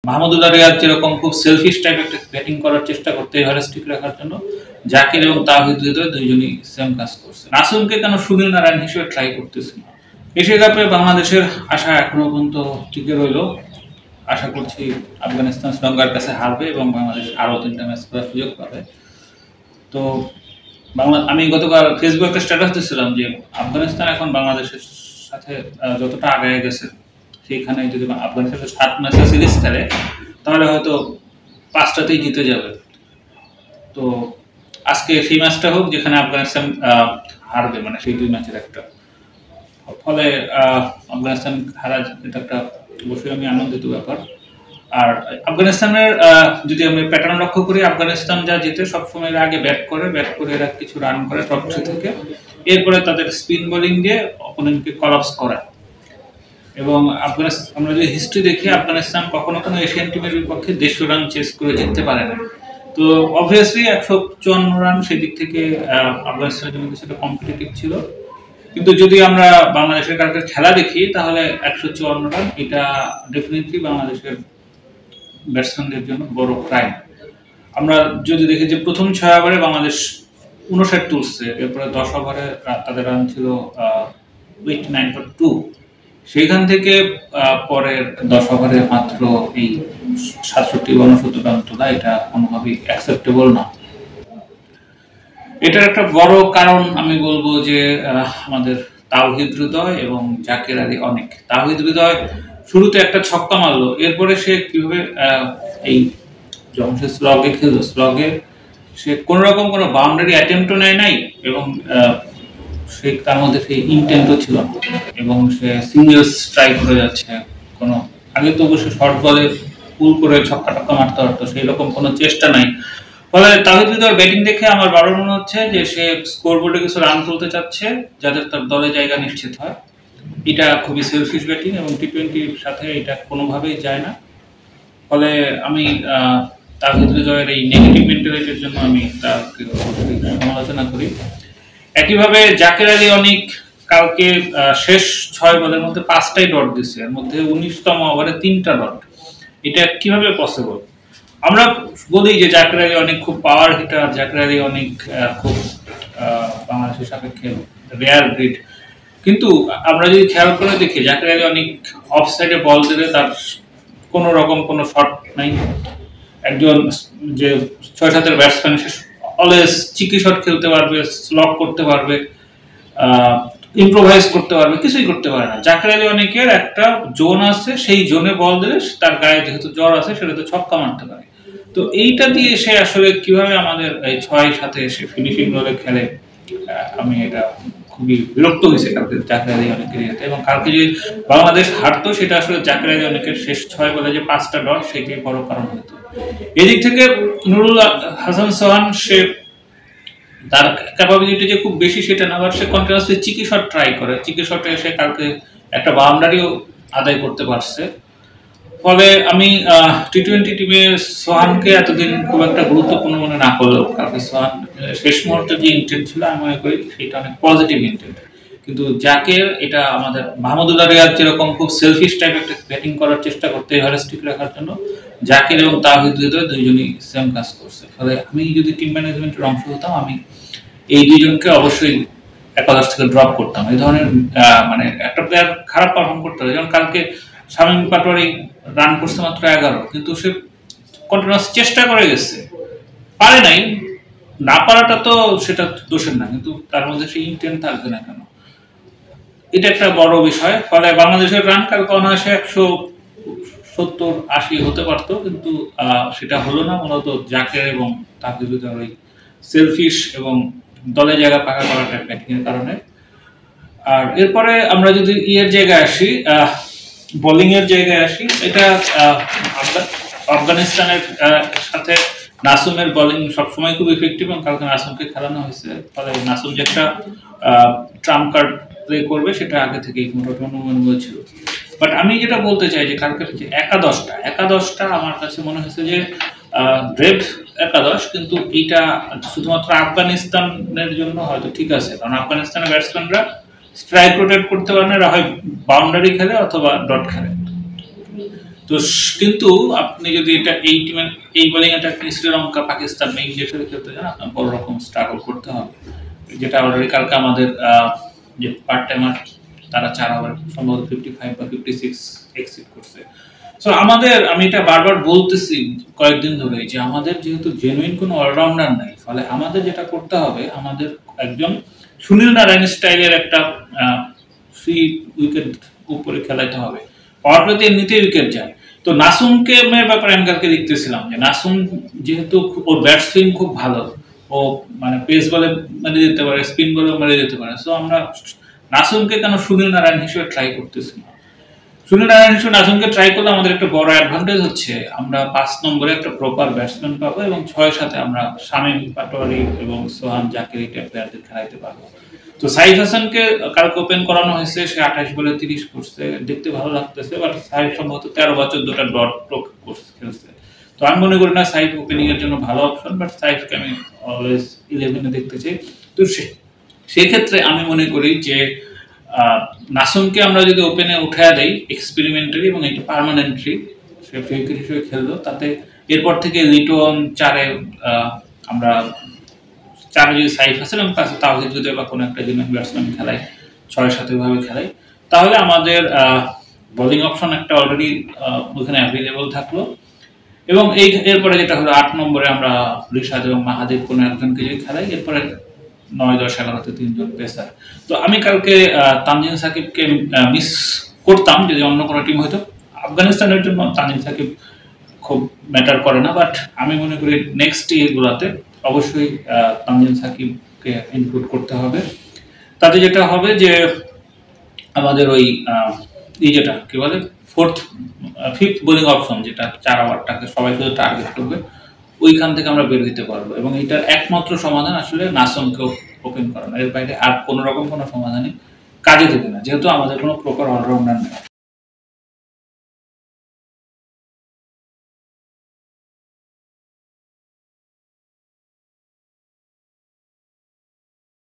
মাহমুদুল্লাহ রিয়াদ যেরকম খুব shellfish type একটা ব্যাটিং করার চেষ্টা করতে এভারেস্ট ঠিক রাখার জন্য, জাকির এবং তাওহিদ হৃদয় দুইজনই সেম কাজ করছে। নাসুমকে কেন সুনীল নারায়ণ হিসেবে ট্রাই করতেছে না? এশিয়া কাপে বাংলাদেশের আশা এখনো পর্যন্ত টিকে রইল। আশা করছি আফগানিস্তান শ্রীলঙ্কার কাছে হারবে এবং বাংলাদেশ আরও 3টা ম্যাচ করার সুযোগ পাবে। তো আমি গতকাল ফেসবুকে একটা স্ট্যাটাস দিচ্ছিলাম যে আফগানিস্তান এখন বাংলাদেশের সাথে যতটা আগায় গেছে, সেইখানে যদি আফগানিস্তানের 7 ম্যাচের সিরিজ খেলে তাহলে হয়তো 5টাতেই জিতে যাবে। তো আজকে সেই ম্যাচটা হোক যেখানে আফগানিস্তান হারবে, মানে সেই 2 ম্যাচের একটা, ফলে আফগানিস্তান হারা এটা একটা অবশ্যই আমি আনন্দিত ব্যাপার। আর আফগানিস্তানের যদি আমরা প্যাটার্ন লক্ষ্য করি, আফগানিস্তান যা জিতে সবসময় আগে ব্যাট করে এরা কিছু রান করে টপ 3 থেকে, এরপরে তাদের স্পিন বোলিং দিয়ে অপোনেন্টকে কলাপস করায়। এবং আফগানিস্তান আমরা যদি হিস্ট্রি দেখি, আফগানিস্তান কখনো কোনো এশিয়ান টিমের বিপক্ষে 150 রান চেস করে জিততে পারে না। তো অবভিয়াসলি 154 রান সেই দিক থেকে আফগানিস্তানের জন্য কিছুটা কম্পিটিটিভ ছিল। কিন্তু যদি আমরা বাংলাদেশের কালকে খেলা দেখি তাহলে 154 রান এটা ডেফিনেটলি বাংলাদেশের ব্যাটসম্যানদের জন্য বড় ক্রাইম। আমরা যদি দেখি যে প্রথম 6 ওভারে বাংলাদেশ 59 তুলছে, এরপরে 10 ওভারে তাদের রান ছিল 89 for 2। সেইখান থেকে পরের 10 ওভারে মাত্র এই 67-69 রান তোলা, এটা কোনোভাবেই অ্যাকসেপ্টেবল না। এটার একটা বড় কারণ আমি বলবো যে আমাদের তাওহিদ হৃদয় এবং জাকের আলী অনেক। তাওহিদ হৃদয় শুরুতে একটা ছক্কা মারলো, এরপরে সে কিভাবে এই যখন সে স্লগে খেললো, স্লগে সে কোন রকম কোনো বাউন্ডারি অ্যাটেম্পটও নেয় নাই এবং সে তার মধ্যে সেই ইন্টেন্টও ছিল না, এবং সে সিঙ্গেল স্ট্রাইক করে যাচ্ছে। কোনো আগে তো অবশ্যই শর্ট বলে পুল করে ছক্কা টক্কা মারতে পারতো, সেই রকম কোনো চেষ্টা নাই। ফলে তাওহিদ হৃদয়ের ব্যাটিং দেখে আমার বারো মনে হচ্ছে যে সে স্কোরবোর্ডে কিছু রান তুলতে চাচ্ছে যাদের তার দলে জায়গা নিশ্চিত হয়। এটা খুবই সেলফিশ ব্যাটিং এবং টি-20-র সাথে এটা কোনোভাবেই যায় না। ফলে আমি তাওহিদ হৃদয়ের এই নেগেটিভ মেন্টালিটির জন্য আমি তাকে অবশ্যই সমালোচনা করি। একইভাবে জাকের আলী অনেক কালকে শেষ 6 বলের মধ্যে 5টাই ডট দিচ্ছে, এর মধ্যে 19তম ওভারে 3টা ডট। এটা কিভাবে পসিবল? আমরা বলি যে জাকের আলী অনেক খুব পাওয়ার হিটার, জাকের আলী অনেক খুব বাংলাদেশের সাপেক্ষে রেয়ার ব্রিড, কিন্তু আমরা যদি খেয়াল করে দেখি জাকের আলী অনেক অফ সাইডে বল দিলে তার কোনো রকম কোনো শট নাই। একজন যে 6-7 ব্যাটসম্যান সে অলওয়েজ চিকি শট খেলতে পারবে, স্লক করতে পারবে, ইম্প্রোভাইজ করতে পারবে, কিছুই করতে পারে না। জাকের আলী অনেকের একটা জোন আছে, সেই জোনে বল দিলে তার গায়ে যেহেতু জ্বর আছে সেটাতে ছক্কা মারতে পারে। তো এইটা দিয়ে সে আসলে কিভাবে আমাদের এই 6 সাথে সে ফিনিশিং রোলে খেলে, আমি এটা খুবই বিরক্ত হয়েছে কালকে জাকের আলী অনেকের ইয়েতে। এবং কালকে যদি বাংলাদেশ হারতো সেটা আসলে জাকের আলী অনেকের শেষ 6 বলে যে 5টা ডট, সেটাই বড় কারণ হতো। এদিক থেকে নুরুল হাসান সোহান সে তার ক্যাপাবিলিটি যে খুব বেশি সেটা না, আবার সে কন্টিনিউয়াসলি চিকি শট ট্রাই করে, চিকি শটে এসে কালকে একটা বাউন্ডারিও আদায় করতে পারছে। ফলে আমি টি-20 টিমে সোহানকে এতদিন খুব একটা গুরুত্বপূর্ণ মনে না করলেও কালকে সোহান শেষ মুহূর্তে যে ইন্টেন্ট ছিল আমি মনে করি সেটা অনেক পজিটিভ ইন্টেন্ট। কিন্তু জাকের এটা আমাদের মাহমুদুল্লাহ রিয়াদ যেরকম খুব সেলফিশ টাইপ একটা ব্যাটিং করার চেষ্টা করতে এভারেস্ট ঠিক রাখার জন্য, জাকের এবং তাওহিদ হৃদয় দুইজনই সেম কাজ করছে। ফলে আমি যদি টিম ম্যানেজমেন্টের অংশ হতাম আমি এই দুইজনকে অবশ্যই একাদশ থেকে ড্রপ করতাম। এই ধরনের মানে একটা প্লেয়ার খারাপ পারফর্ম করতে হবে, যেমন কালকে শামীম পাটোয়ারি রান করছে মাত্র 11, কিন্তু সে কন্টিনিউয়াস চেষ্টা করে গেছে, পারে নাই। না পারাটা তো সেটা দোষের না, কিন্তু তার মধ্যে সেই ইন্টেন্ট থাকবে না কেন, এটা একটা বড় বিষয়। ফলে বাংলাদেশের রান কালকে অনায়াসে 170-80 হতে পারতো, কিন্তু সেটা হলো না, মূলত জাকের এবং তাওহিদ হৃদয়ের ওই সেলফিশ এবং দলে জায়গা পাকা করাটা ব্যাটিংয়ের কারণে। আর এরপরে আমরা যদি ইয়ের জায়গায় আসি, বোলিং এর জায়গায় আসি, এটা আফগানিস্তানের সাথে নাসুমের বোলিং সবসময় খুব ইফেক্টিভ এবং কালকে নাসুমকে খেলানো হয়েছে। ফলে নাসুম যে একটা ট্রাম্প কার্ড প্লে করবে সেটা আগে থেকেই মোটামুটি অনুমান ছিল। বাট আমি যেটা বলতে চাই যে কালকের যে একাদশটা আমার কাছে মনে হয়েছে যে গ্রেট একাদশ, কিন্তু এইটা শুধুমাত্র আফগানিস্তানের জন্য হয়তো ঠিক আছে, কারণ আফগানিস্তানের ব্যাটসম্যানরা স্ট্রাইক রোটেট করতে পারে না, হয় বাউন্ডারি খেলে অথবা ডট খেলে। তো কিন্তু আপনি যদি এটা এই টিমের এই বোলিং অ্যাটাক শ্রীলঙ্কা, পাকিস্তান বা ইন্ডিয়ার সাথে খেলতে চান, আপনার বড় রকম স্ট্রাগল করতে হবে, যেটা অলরেডি কালকে আমাদের যে পার্ট টাইমার তারা 4 ওভার সম্ভবত 55 বা 56 এক্সিট করছে। সো আমাদের, আমি এটা বারবার বলতেছি কয়েকদিন ধরে, যে আমাদের যেহেতু জেনুইন কোনো অলরাউন্ডার নাই, ফলে আমাদের যেটা করতে হবে, আমাদের একজন সুনীল নারায়ণ স্টাইলের একটা ফ্রি উইকেট উপরে খেলাইতে হবে। পাওয়ার প্লেতে এমনিতেই উইকেট যায়। তো নাসুমকে ব্যাপারে আমি কালকে লিখতেছিলাম যে নাসুম যেহেতু ওর ব্যাট সুইং খুব ভালো, ও মানে পেস বলে মেরে দিতে পারে, স্পিন বলেও মেরে দিতে পারে। সো আমরা নাসুমকে কেন সুনীল নারায়ণ হিসেবে ট্রাই করতেছি না? সুনীল নারায়ণ হিসেবে নাসুমকে ট্রাই করলে আমাদের একটা বড় অ্যাডভান্টেজ হচ্ছে, আমরা 5 নম্বরে একটা প্রপার ব্যাটসম্যান পাবো এবং 6 সাথে আমরা শামীম পাটোয়ারি এবং সোহান জাকির এই প্লেয়ারদের খেলাইতে পারবো। তো সাইফ হাসানকে কালকে ওপেন করানো হয়েছে, সে 28 বলে 30 করছে, দেখতে ভালো লাগতেছে। বাট সাইফ সম্ভবত 13 বা 14টা ডট খেলছে। তো আমি মনে করি না সাইফ ওপেনিং এর জন্য ভালো অপশন, বাট সাইফকে আমি অলওয়েজ 11-এ দেখতে চাই। তো সেই ক্ষেত্রে আমি মনে করি যে নাসুমকে আমরা যদি ওপেনে উঠায় দেই এক্সপেরিমেন্টালি এবং এটা পার্মানেন্টলি সে উইকেট হিসেবে খেললো, তাতে এরপর থেকে লিটন 4-এ আমরা 4-এ যদি সাইফ হাসান এবং পাশে তাওহিদ যদি বা কোনো একটা জেনুইন ব্যাটসম্যান খেলায়, 6-7 ভাবে খেলায়, তাহলে আমাদের বোলিং অপশন একটা অলরেডি ওখানে অ্যাভেলেবল থাকলো। এবং এরপরে যেটা হলো 8 নম্বরে আমরা রিশাদ এবং মাহাদির কোনো একজনকে যদি খেলাই, এরপরে 9, 10, 11-তে 3 জন পেসার। তো আমি কালকে তানজিম সাকিবকে মিস করতাম যদি অন্য কোনো টিম হতো। আফগানিস্তানের জন্য তানজিম সাকিব খুব ম্যাটার করে না, বাট আমি মনে করি নেক্সট ইয়েগুলোতে অবশ্যই তানজিম সাকিবকে ইনক্লুড করতে হবে। তাতে যেটা হবে যে আমাদের ওই যেটা কি বলে ফিফথ বোলিং অপশন, যেটা 4 ওভারটাকে সবাই শুধু টার্গেট করবে, ওইখান থেকে আমরা বের হতে পারবো। এবং এটার একমাত্র সমাধান আসলে নাসুমকে ওপেন করানো, এর বাইরে আর কোনো রকম কোনো সমাধানই কাজে দেবে না, যেহেতু আমাদের কোনো প্রপার অলরাউন্ডার নেই।